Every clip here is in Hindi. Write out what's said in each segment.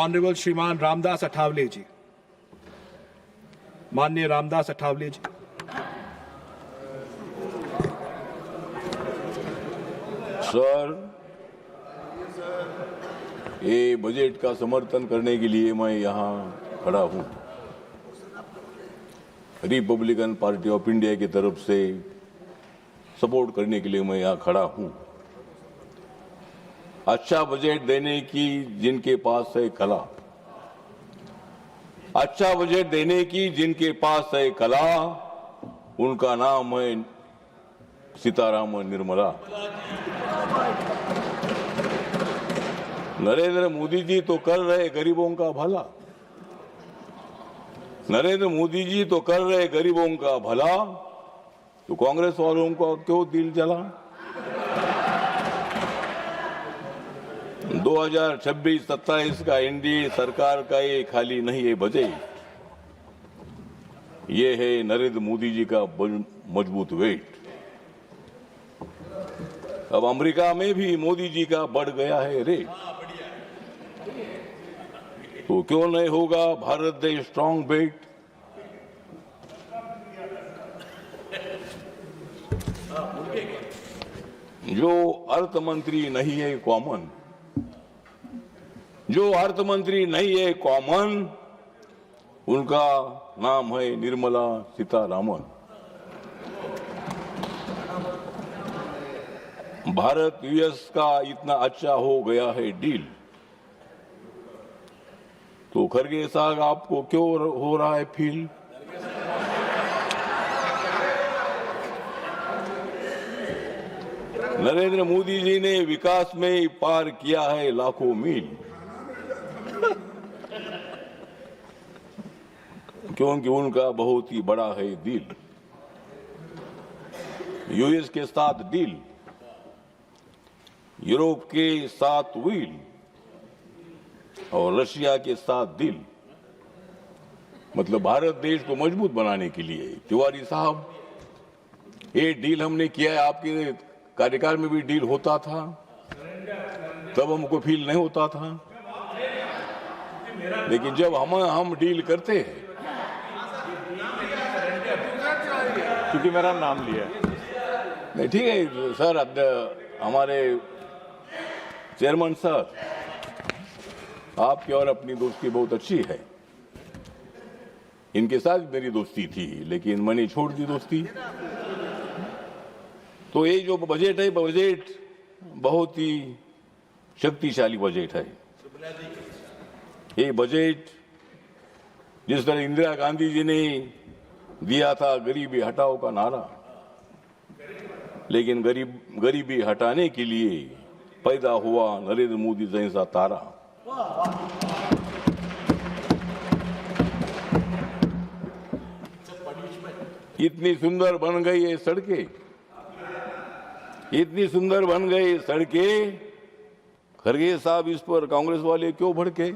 ऑनरेबल श्रीमान रामदास अठावले जी। माननीय रामदास अठावले जी। सर, ये बजट का समर्थन करने के लिए मैं यहाँ खड़ा हूँ। रिपब्लिकन पार्टी ऑफ इंडिया की तरफ से सपोर्ट करने के लिए मैं यहाँ खड़ा हूँ। अच्छा बजट देने की जिनके पास है कला, अच्छा बजट देने की जिनके पास है कला, उनका नाम है सीतारामन निर्मला। नरेंद्र मोदी जी तो कर रहे गरीबों का भला, नरेंद्र मोदी जी तो कर रहे गरीबों का भला, तो कांग्रेस वालों को क्यों दिल जला। 2026-27 का एनडीए सरकार का ये खाली नहीं है बजट, ये है नरेंद्र मोदी जी का मजबूत वेट। अब अमेरिका में भी मोदी जी का बढ़ गया है रेट, तो क्यों नहीं होगा भारत देश स्ट्रांग बेट। जो अर्थ मंत्री नहीं है कॉमन, जो अर्थ मंत्री नहीं है कॉमन, उनका नाम है निर्मला सीतारामन। भारत यूएस का इतना अच्छा हो गया है डील, तो खरगे साहब आपको क्यों हो रहा है फील। नरेंद्र मोदी जी ने विकास में पार किया है लाखों मील, क्योंकि उनका बहुत ही बड़ा है दिल। यूएस के साथ डील, यूरोप के साथ व्हील और रशिया के साथ दिल, मतलब भारत देश को मजबूत बनाने के लिए। तिवारी साहब, ये डील हमने किया है, आपके कार्यकाल में भी डील होता था, तब हमको फील नहीं होता था, लेकिन जब हम डील करते हैं, क्योंकि मेरा नाम लिया नहीं ठीक है सर, हमारे चेयरमैन सर, आपकी और अपनी दोस्ती बहुत अच्छी है। इनके साथ मेरी दोस्ती थी, लेकिन मैंने छोड़ दी दोस्ती। तो ये जो बजट है, बजट बहुत ही शक्तिशाली बजट है। ये बजट जिस तरह इंदिरा गांधी जी ने दिया था गरीबी हटाओ का नारा, लेकिन गरीबी हटाने के लिए पैदा हुआ नरेंद्र मोदी जैसा तारा। इतनी सुंदर बन गई ये सड़कें, इतनी सुंदर बन गई सड़कें, खरगे साहब इस पर कांग्रेस वाले क्यों भड़के।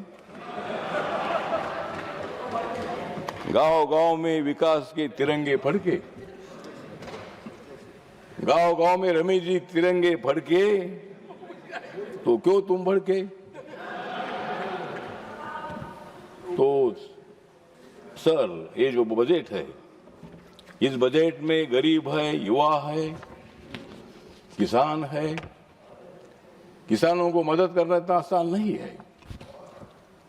गांव-गांव में विकास के तिरंगे फड़के, गांव-गांव में रमेश जी तिरंगे फड़के, तो क्यों तुम भड़के। तो सर, ये जो बजट है, इस बजट में गरीब है, युवा है, किसान है। किसानों को मदद करना इतना आसान नहीं है,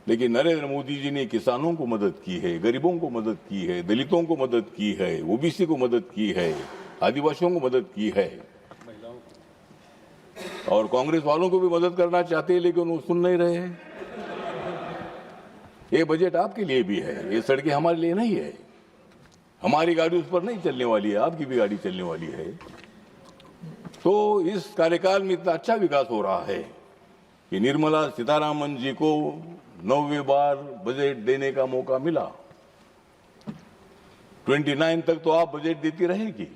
लेकिन नरेंद्र मोदी जी ने किसानों को मदद की है, गरीबों को मदद की है, दलितों को मदद की है, ओबीसी को मदद की है, आदिवासियों को मदद की है, और कांग्रेस वालों को भी मदद करना चाहते हैं, लेकिन वो सुन नहीं रहे हैं। ये बजट आपके लिए भी है, ये सड़कें हमारे लिए नहीं है। हमारी गाड़ी उस पर नहीं चलने वाली है, आपकी भी गाड़ी चलने वाली है। तो इस कार्यकाल में इतना अच्छा विकास हो रहा है कि निर्मला सीतारामन जी को 9वीं बार बजट देने का मौका मिला। 29 तक तो आप बजट देती रहेगी,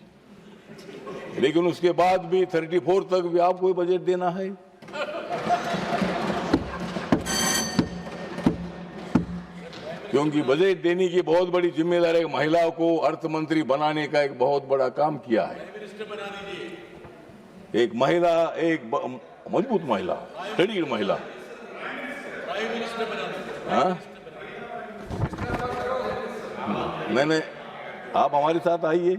लेकिन उसके बाद भी 34 तक भी आपको बजट देना है। क्योंकि बजट देने की बहुत बड़ी जिम्मेदारी महिला को अर्थ मंत्री बनाने का एक बहुत बड़ा काम किया है। एक महिला, एक मजबूत महिला, स्टडीड महिला, हाँ? मैंने आप हमारे साथ आइए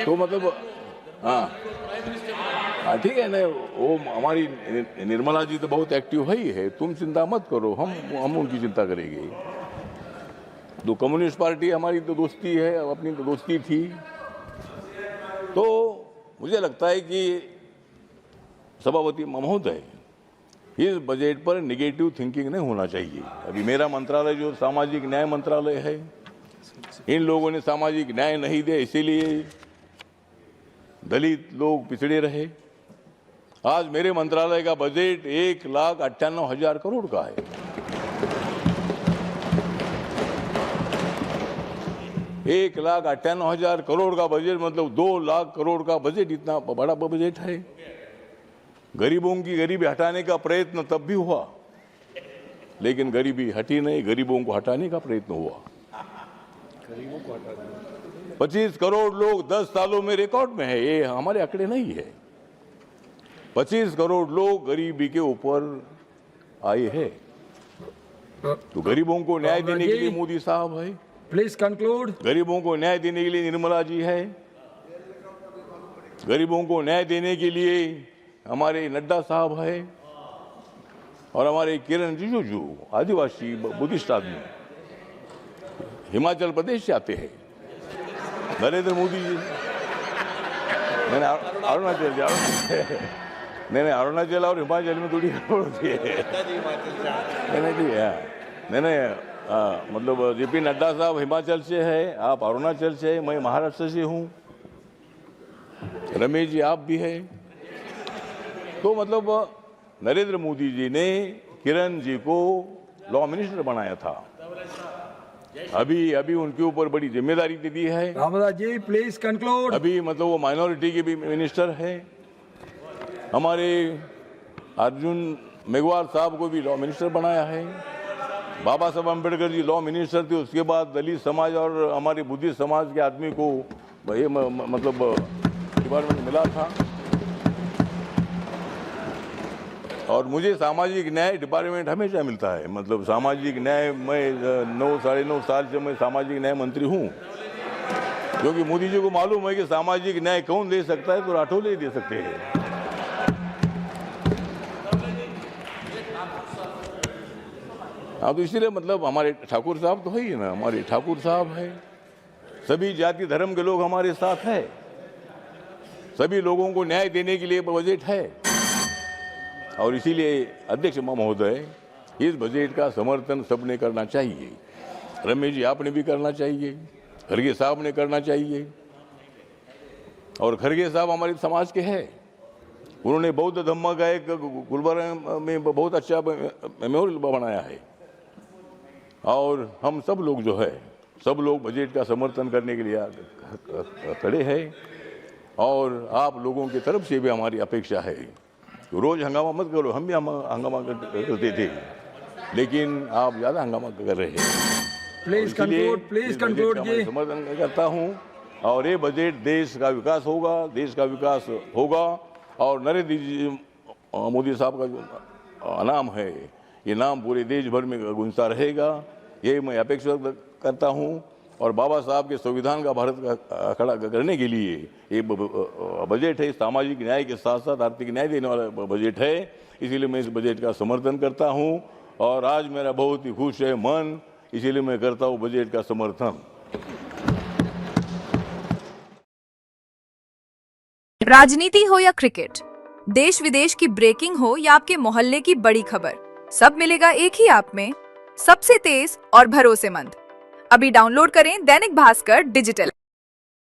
तो मतलब हाँ ठीक है ना। वो हमारी निर्मला जी तो बहुत एक्टिव है तुम चिंता मत करो, हम उनकी चिंता करेंगे। तो कम्युनिस्ट पार्टी हमारी तो दोस्ती है, अपनी तो दोस्ती थी। तो मुझे लगता है कि सभापति महोदय इस बजट पर नेगेटिव थिंकिंग नहीं होना चाहिए। अभी मेरा मंत्रालय जो सामाजिक न्याय मंत्रालय है, इन लोगों ने सामाजिक न्याय नहीं दिया, इसीलिए दलित लोग पिछड़े रहे। आज मेरे मंत्रालय का बजट 1,98,000 करोड़ का है। 1,98,000 करोड़ का बजट मतलब 2 लाख करोड़ का बजट, इतना बड़ा बजट है। गरीबों की गरीबी हटाने का प्रयत्न तब भी हुआ, लेकिन गरीबी हटी नहीं, गरीबों को हटाने का प्रयत्न हुआ। 25 करोड़ लोग 10 सालों में रिकॉर्ड में है, ये हमारे आंकड़े नहीं है। 25 करोड़ लोग गरीबी के ऊपर आए हैं। तो गरीबों को न्याय देने के लिए मोदी साहब है, प्लीज कंक्लूड। गरीबों को न्याय देने के लिए निर्मला जी है, गरीबों को न्याय देने के लिए हमारे नड्डा साहब है, और हमारे किरण रिजिजू आदिवासी बुद्धिस्ट आदमी हिमाचल प्रदेश से आते हैं, नरेंद्र मोदी जी, मैंने अरुणाचल और हिमाचल में थोड़ी गड़बड़ होती है। मैंने मतलब जेपी नड्डा साहब हिमाचल से है, आप अरुणाचल से, मैं महाराष्ट्र से हूँ, रमेश जी आप भी है। तो मतलब नरेंद्र मोदी जी ने किरण जी को लॉ मिनिस्टर बनाया था, अभी उनके ऊपर बड़ी जिम्मेदारी दे दी है। Ramdas ji please conclude. अभी मतलब वो माइनॉरिटी के भी मिनिस्टर है। हमारे अर्जुन मेघवाल साहब को भी लॉ मिनिस्टर बनाया है। बाबा साहब अम्बेडकर जी लॉ मिनिस्टर थे, उसके बाद दलित समाज और हमारे बुद्धिस्ट समाज के आदमी को ये मतलब डिपार्टमेंट मिला था। और मुझे सामाजिक न्याय डिपार्टमेंट हमेशा मिलता है। मतलब सामाजिक न्याय, मैं 9-9.5 साल से मैं सामाजिक न्याय मंत्री हूँ, क्योंकि मोदी जी को मालूम है कि सामाजिक न्याय कौन दे सकता है, तो राठौर ही दे सकते हैं। हाँ, तो इसीलिए मतलब हमारे ठाकुर साहब तो है ही ना, हमारे ठाकुर साहब है, सभी जाति धर्म के लोग हमारे साथ है, सभी लोगों को न्याय देने के लिए बजट है। और इसीलिए अध्यक्ष महोदय इस बजट का समर्थन सबने करना चाहिए। रमेश जी आपने भी करना चाहिए, खड़गे साहब ने करना चाहिए। और खड़गे साहब हमारे समाज के हैं, उन्होंने बौद्ध धम्मा का एक गुलबर्गा में बहुत अच्छा मेमोरियल बनाया है। और हम सब लोग जो है, सब लोग बजट का समर्थन करने के लिए खड़े हैं। और आप लोगों की तरफ से भी हमारी अपेक्षा है, रोज हंगामा मत करो, हम भी हंगामा करते थे, लेकिन आप ज़्यादा हंगामा कर रहे हैं। प्लीज कंक्लूड जी। समर्थन करता हूँ, और ये बजट देश का विकास होगा, देश का विकास होगा। और नरेंद्र जी मोदी साहब का जो नाम है, ये नाम पूरे देश भर में गूंजता रहेगा, ये मैं अपेक्षा करता हूँ। और बाबा साहब के संविधान का भारत का खड़ा करने के लिए ये बजट है, सामाजिक न्याय के साथ साथ आर्थिक न्याय देने वाला बजट है, इसीलिए मैं इस बजट का समर्थन करता हूँ। और आज मेरा बहुत ही खुश है मन, इसीलिए मैं करता हूँ बजट का समर्थन। राजनीति हो या क्रिकेट, देश विदेश की ब्रेकिंग हो या आपके मोहल्ले की बड़ी खबर, सब मिलेगा एक ही ऐप में, सबसे तेज और भरोसेमंद। अभी डाउनलोड करें दैनिक भास्कर डिजिटल।